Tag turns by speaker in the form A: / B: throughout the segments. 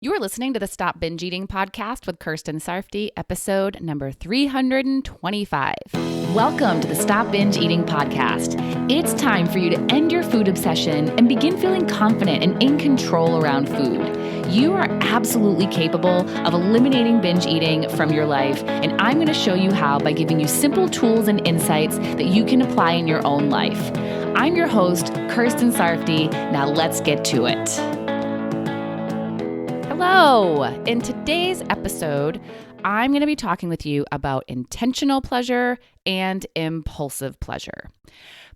A: You are listening to the Stop Binge Eating podcast with Kirsten Sarfty, episode number 325. Welcome to the Stop Binge Eating podcast. It's time for you to end your food obsession and begin feeling confident and in control around food. You are absolutely capable of eliminating binge eating from your life, and I'm going to show you how by giving you simple tools and insights that you can apply in your own life. I'm your host, Kirsten Sarfty. Now let's get to it. Hello! In today's episode, I'm going to be talking with you about intentional pleasure and impulsive pleasure.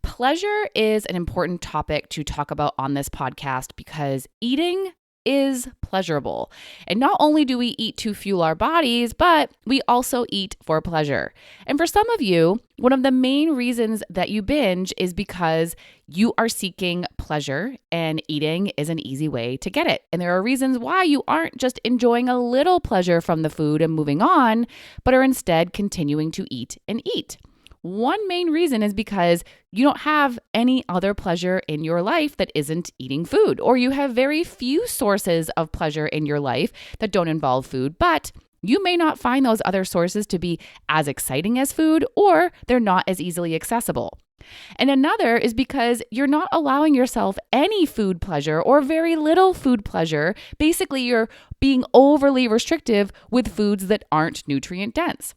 A: Pleasure is an important topic to talk about on this podcast because eating is pleasurable. And not only do we eat to fuel our bodies, but we also eat for pleasure. And for some of you, one of the main reasons that you binge is because you are seeking pleasure and eating is an easy way to get it. And there are reasons why you aren't just enjoying a little pleasure from the food and moving on, but are instead continuing to eat and eat. One main reason is because you don't have any other pleasure in your life that isn't eating food, or you have very few sources of pleasure in your life that don't involve food, but you may not find those other sources to be as exciting as food, or they're not as easily accessible. And another is because you're not allowing yourself any food pleasure or very little food pleasure. Basically, you're being overly restrictive with foods that aren't nutrient dense.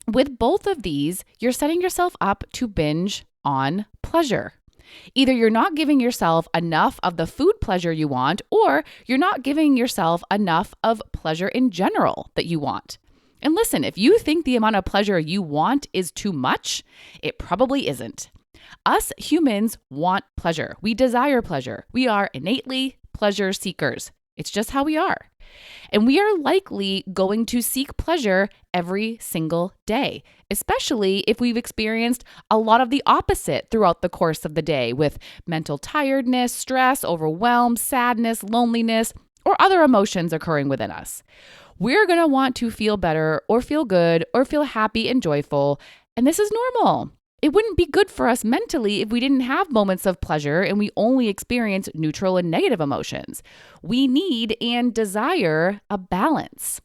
A: With both of these, you're setting yourself up to binge on pleasure. Either you're not giving yourself enough of the food pleasure you want, or you're not giving yourself enough of pleasure in general that you want. And listen, if you think the amount of pleasure you want is too much, it probably isn't. Us humans want pleasure. We desire pleasure. We are innately pleasure seekers. It's just how we are. And we are likely going to seek pleasure every single day, especially if we've experienced a lot of the opposite throughout the course of the day with mental tiredness, stress, overwhelm, sadness, loneliness, or other emotions occurring within us. We're going to want to feel better or feel good or feel happy and joyful, and this is normal. It wouldn't be good for us mentally if we didn't have moments of pleasure and we only experience neutral and negative emotions. We need and desire a balance.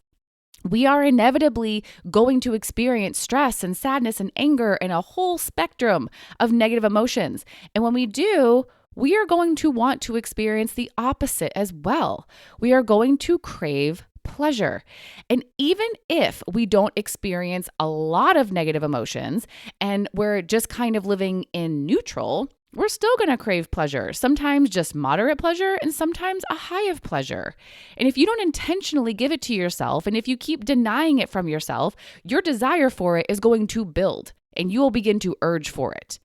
A: We are inevitably going to experience stress and sadness and anger and a whole spectrum of negative emotions. And when we do, we are going to want to experience the opposite as well. We are going to crave pleasure. And even if we don't experience a lot of negative emotions and we're just kind of living in neutral, we're still going to crave pleasure, sometimes just moderate pleasure and sometimes a high of pleasure. And if you don't intentionally give it to yourself, and if you keep denying it from yourself, your desire for it is going to build and you will begin to urge for it.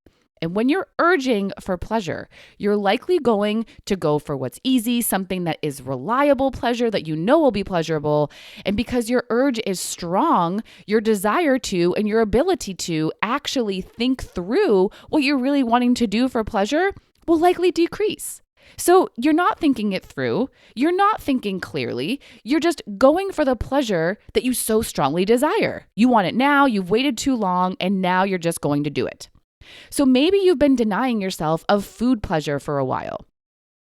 A: And when you're urging for pleasure, you're likely going to go for what's easy, something that is reliable pleasure that you know will be pleasurable. And because your urge is strong, your desire to and your ability to actually think through what you're really wanting to do for pleasure will likely decrease. So you're not thinking it through. You're not thinking clearly. You're just going for the pleasure that you so strongly desire. You want it now, you've waited too long, and now you're just going to do it. So maybe you've been denying yourself of food pleasure for a while.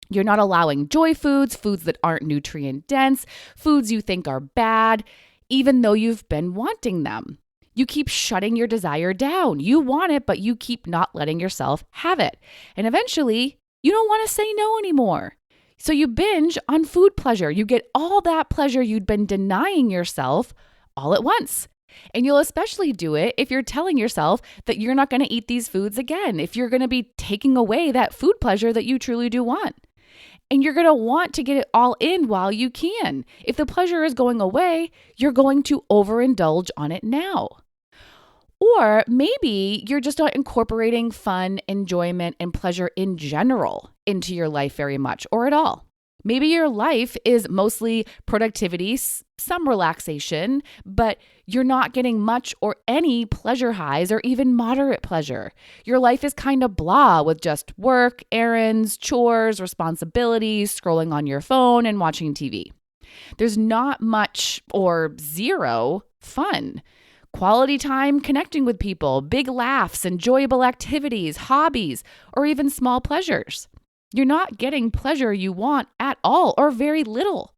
A: You're not allowing joy foods, foods that aren't nutrient dense, foods you think are bad, even though you've been wanting them. You keep shutting your desire down. You want it, but you keep not letting yourself have it. And eventually, you don't want to say no anymore. So you binge on food pleasure. You get all that pleasure you'd been denying yourself all at once. And you'll especially do it if you're telling yourself that you're not going to eat these foods again, if you're going to be taking away that food pleasure that you truly do want. And you're going to want to get it all in while you can. If the pleasure is going away, you're going to overindulge on it now. Or maybe you're just not incorporating fun, enjoyment, and pleasure in general into your life very much or at all. Maybe your life is mostly productivity, some relaxation, but you're not getting much or any pleasure highs or even moderate pleasure. Your life is kind of blah with just work, errands, chores, responsibilities, scrolling on your phone and watching TV. There's not much or zero fun. Quality time connecting with people, big laughs, enjoyable activities, hobbies, or even small pleasures. You're not getting pleasure you want at all or very little.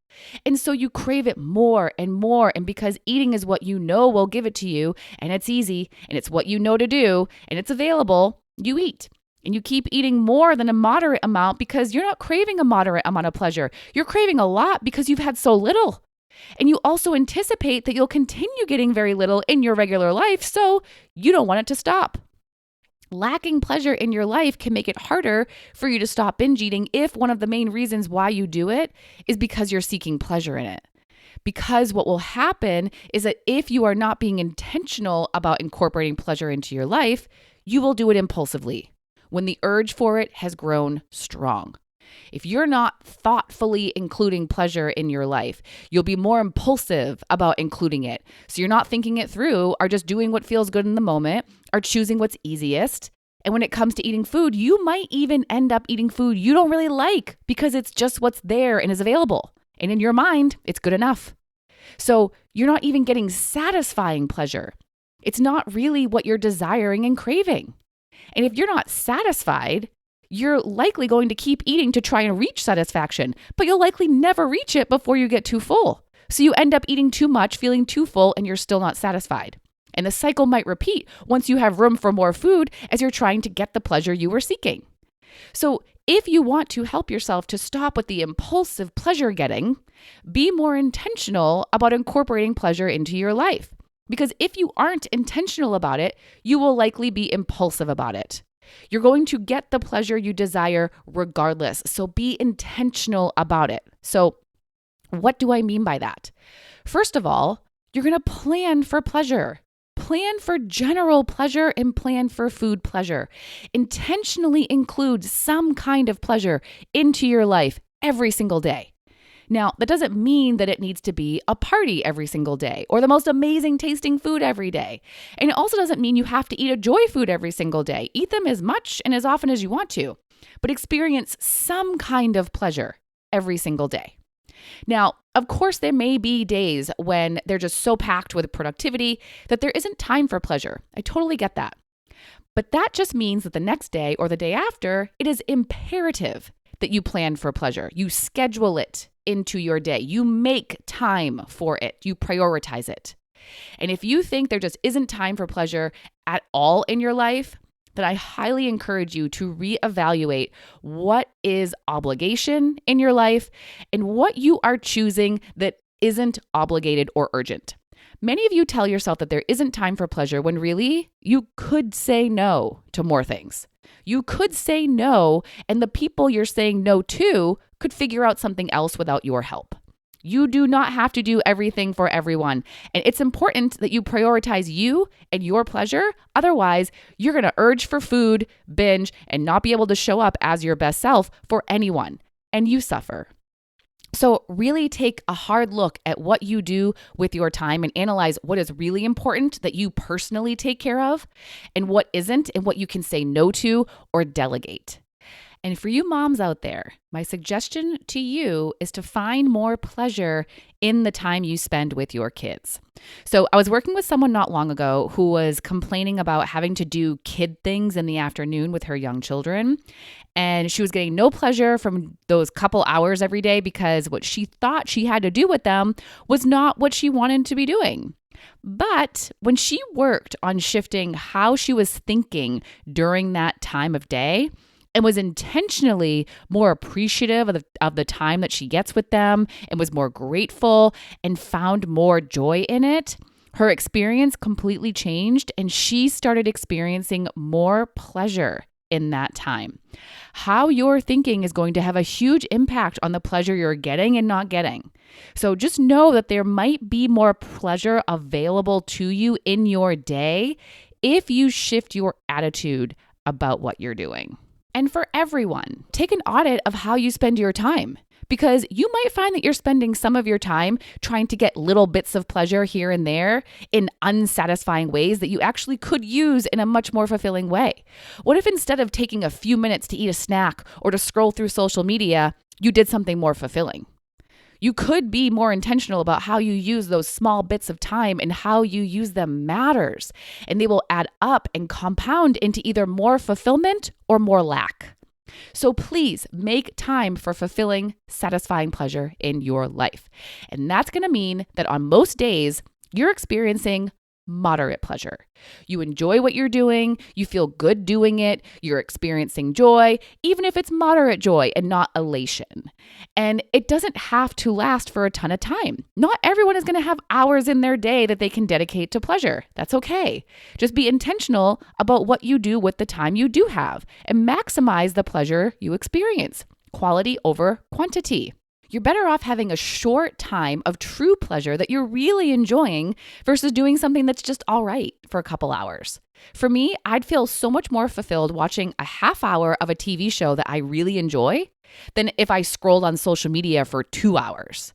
A: And so you crave it more and more. And because eating is what you know will give it to you, and it's easy, and it's what you know to do, and it's available, you eat. And you keep eating more than a moderate amount because you're not craving a moderate amount of pleasure. You're craving a lot because you've had so little. And you also anticipate that you'll continue getting very little in your regular life, so you don't want it to stop. Lacking pleasure in your life can make it harder for you to stop binge eating if one of the main reasons why you do it is because you're seeking pleasure in it. Because what will happen is that if you are not being intentional about incorporating pleasure into your life, you will do it impulsively when the urge for it has grown strong. If you're not thoughtfully including pleasure in your life, you'll be more impulsive about including it. So you're not thinking it through, or just doing what feels good in the moment, or choosing what's easiest. And when it comes to eating food, you might even end up eating food you don't really like because it's just what's there and is available. And in your mind, it's good enough. So you're not even getting satisfying pleasure. It's not really what you're desiring and craving. And if you're not satisfied, you're likely going to keep eating to try and reach satisfaction, but you'll likely never reach it before you get too full. So you end up eating too much, feeling too full, and you're still not satisfied. And the cycle might repeat once you have room for more food as you're trying to get the pleasure you were seeking. So if you want to help yourself to stop with the impulsive pleasure getting, be more intentional about incorporating pleasure into your life. Because if you aren't intentional about it, you will likely be impulsive about it. You're going to get the pleasure you desire regardless. So be intentional about it. So what do I mean by that? First of all, you're going to plan for pleasure. Plan for general pleasure and plan for food pleasure. Intentionally include some kind of pleasure into your life every single day. Now, that doesn't mean that it needs to be a party every single day or the most amazing tasting food every day. And it also doesn't mean you have to eat a joy food every single day. Eat them as much and as often as you want to, but experience some kind of pleasure every single day. Now, of course, there may be days when they're just so packed with productivity that there isn't time for pleasure. I totally get that. But that just means that the next day or the day after, it is imperative that you plan for pleasure. You schedule it into your day. You make time for it. You prioritize it. And if you think there just isn't time for pleasure at all in your life, then I highly encourage you to reevaluate what is obligation in your life and what you are choosing that isn't obligated or urgent. Many of you tell yourself that there isn't time for pleasure when really you could say no to more things. You could say no, and the people you're saying no to could figure out something else without your help. You do not have to do everything for everyone. And it's important that you prioritize you and your pleasure. Otherwise, you're going to urge for food, binge, and not be able to show up as your best self for anyone. And you suffer. So really take a hard look at what you do with your time and analyze what is really important that you personally take care of and what isn't, and what you can say no to or delegate. And for you moms out there, my suggestion to you is to find more pleasure in the time you spend with your kids. So I was working with someone not long ago who was complaining about having to do kid things in the afternoon with her young children. And she was getting no pleasure from those couple hours every day because what she thought she had to do with them was not what she wanted to be doing. But when she worked on shifting how she was thinking during that time of day, and was intentionally more appreciative of the time that she gets with them and was more grateful and found more joy in it, her experience completely changed and she started experiencing more pleasure in that time. How you're thinking is going to have a huge impact on the pleasure you're getting and not getting. So just know that there might be more pleasure available to you in your day if you shift your attitude about what you're doing. And for everyone, take an audit of how you spend your time, because you might find that you're spending some of your time trying to get little bits of pleasure here and there in unsatisfying ways that you actually could use in a much more fulfilling way. What if instead of taking a few minutes to eat a snack or to scroll through social media, you did something more fulfilling? You could be more intentional about how you use those small bits of time, and how you use them matters. And they will add up and compound into either more fulfillment or more lack. So please make time for fulfilling, satisfying pleasure in your life. And that's going to mean that on most days, you're experiencing moderate pleasure. You enjoy what you're doing, you feel good doing it, you're experiencing joy, even if it's moderate joy and not elation. And it doesn't have to last for a ton of time. Not everyone is going to have hours in their day that they can dedicate to pleasure. That's okay. Just be intentional about what you do with the time you do have and maximize the pleasure you experience. Quality over quantity. You're better off having a short time of true pleasure that you're really enjoying versus doing something that's just all right for a couple hours. For me, I'd feel so much more fulfilled watching a half hour of a TV show that I really enjoy than if I scrolled on social media for 2 hours.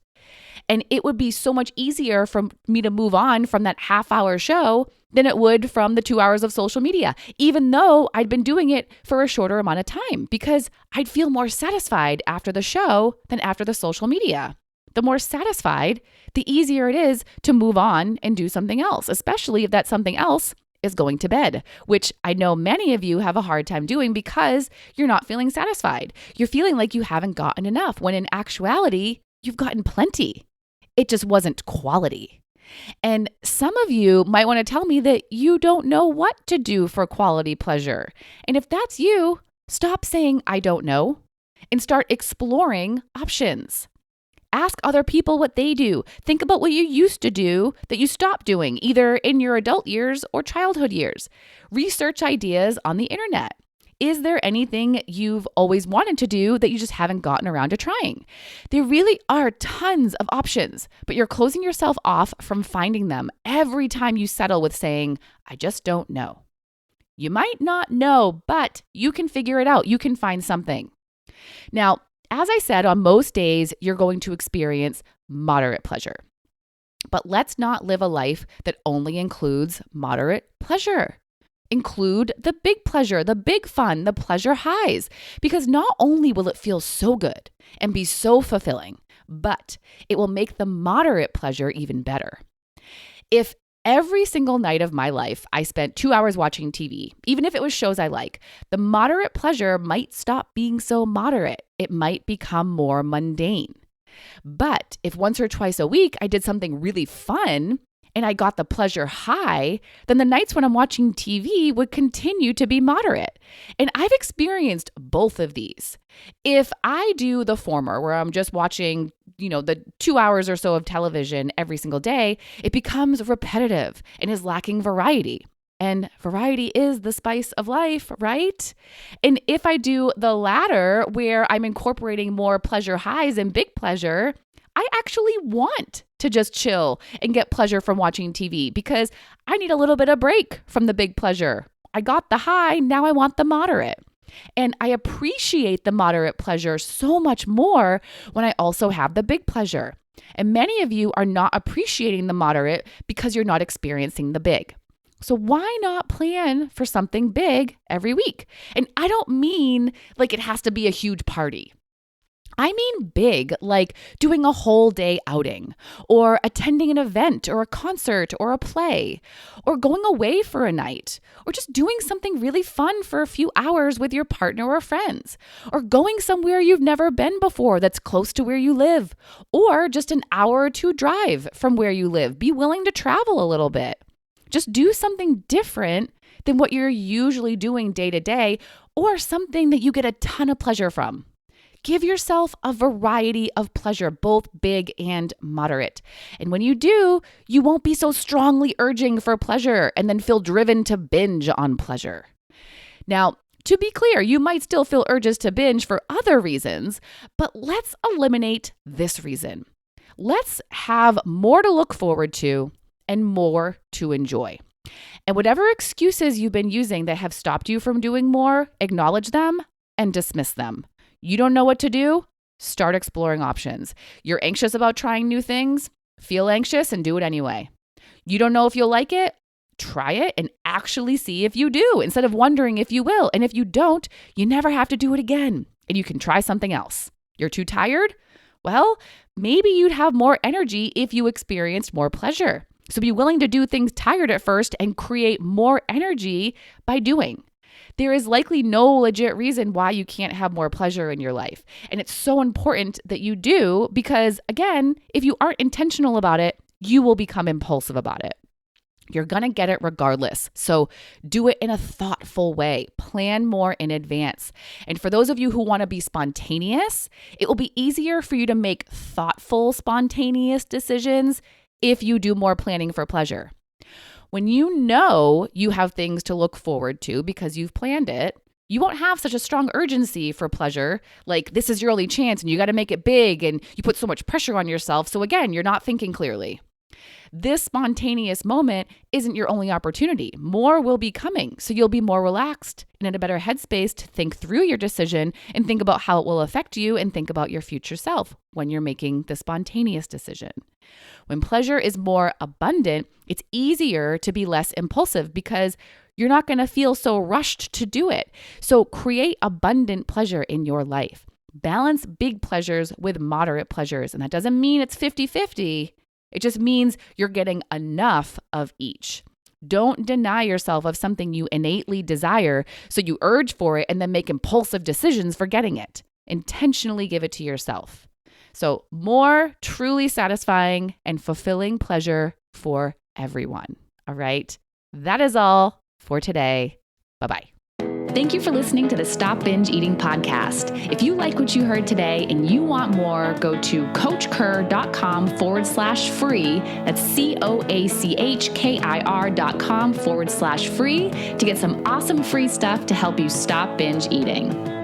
A: And it would be so much easier for me to move on from that half hour show than it would from the 2 hours of social media, even though I'd been doing it for a shorter amount of time, because I'd feel more satisfied after the show than after the social media. The more satisfied, the easier it is to move on and do something else, especially if that something else is going to bed, which I know many of you have a hard time doing because you're not feeling satisfied. You're feeling like you haven't gotten enough, when in actuality, you've gotten plenty. It just wasn't quality. And some of you might want to tell me that you don't know what to do for quality pleasure. And if that's you, stop saying, I don't know, and start exploring options. Ask other people what they do. Think about what you used to do that you stopped doing, either in your adult years or childhood years. Research ideas on the internet. Is there anything you've always wanted to do that you just haven't gotten around to trying? There really are tons of options, but you're closing yourself off from finding them every time you settle with saying, I just don't know. You might not know, but you can figure it out. You can find something. Now, as I said, on most days, you're going to experience moderate pleasure. But let's not live a life that only includes moderate pleasure. Include the big pleasure, the big fun, the pleasure highs, because not only will it feel so good and be so fulfilling, but it will make the moderate pleasure even better. If every single night of my life I spent 2 hours watching TV, even if it was shows I like, the moderate pleasure might stop being so moderate. It might become more mundane. But if once or twice a week I did something really fun, and I got the pleasure high, then the nights when I'm watching TV would continue to be moderate. And I've experienced both of these. If I do the former, where I'm just watching, the 2 hours or so of television every single day, it becomes repetitive and is lacking variety. And variety is the spice of life, right? And if I do the latter, where I'm incorporating more pleasure highs and big pleasure, I actually want to just chill and get pleasure from watching TV because I need a little bit of break from the big pleasure. I got the high, now I want the moderate. And I appreciate the moderate pleasure so much more when I also have the big pleasure. And many of you are not appreciating the moderate because you're not experiencing the big. So why not plan for something big every week? And I don't mean like it has to be a huge party. I mean big, like doing a whole day outing, or attending an event or a concert or a play, or going away for a night, or just doing something really fun for a few hours with your partner or friends, or going somewhere you've never been before that's close to where you live, or just an hour or two drive from where you live. Be willing to travel a little bit. Just do something different than what you're usually doing day to day, or something that you get a ton of pleasure from. Give yourself a variety of pleasure, both big and moderate. And when you do, you won't be so strongly urging for pleasure and then feel driven to binge on pleasure. Now, to be clear, you might still feel urges to binge for other reasons, but let's eliminate this reason. Let's have more to look forward to and more to enjoy. And whatever excuses you've been using that have stopped you from doing more, acknowledge them and dismiss them. You don't know what to do? Start exploring options. You're anxious about trying new things? Feel anxious and do it anyway. You don't know if you'll like it? Try it and actually see if you do, instead of wondering if you will. And if you don't, you never have to do it again, and you can try something else. You're too tired? Well, maybe you'd have more energy if you experienced more pleasure. So be willing to do things tired at first and create more energy by doing. there is likely no legit reason why you can't have more pleasure in your life. And it's so important that you do because, again, if you aren't intentional about it, you will become impulsive about it. You're going to get it regardless. So do it in a thoughtful way. Plan more in advance. And for those of you who want to be spontaneous, it will be easier for you to make thoughtful, spontaneous decisions if you do more planning for pleasure. When you know you have things to look forward to because you've planned it, you won't have such a strong urgency for pleasure, like this is your only chance and you got to make it big and you put so much pressure on yourself. So again, you're not thinking clearly. This spontaneous moment isn't your only opportunity. More will be coming, so you'll be more relaxed and in a better headspace to think through your decision and think about how it will affect you and think about your future self when you're making the spontaneous decision. When pleasure is more abundant, it's easier to be less impulsive because you're not going to feel so rushed to do it. So create abundant pleasure in your life. Balance big pleasures with moderate pleasures. And that doesn't mean it's 50-50. It just means you're getting enough of each. Don't deny yourself of something you innately desire, so you urge for it and then make impulsive decisions for getting it. Intentionally give it to yourself. So more truly satisfying and fulfilling pleasure for everyone. All right. That is all for today. Bye-bye. Thank you for listening to the Stop Binge Eating podcast. If you like what you heard today and you want more, go to coachkir.com/free. That's COACHKIR.com/free to get some awesome free stuff to help you stop binge eating.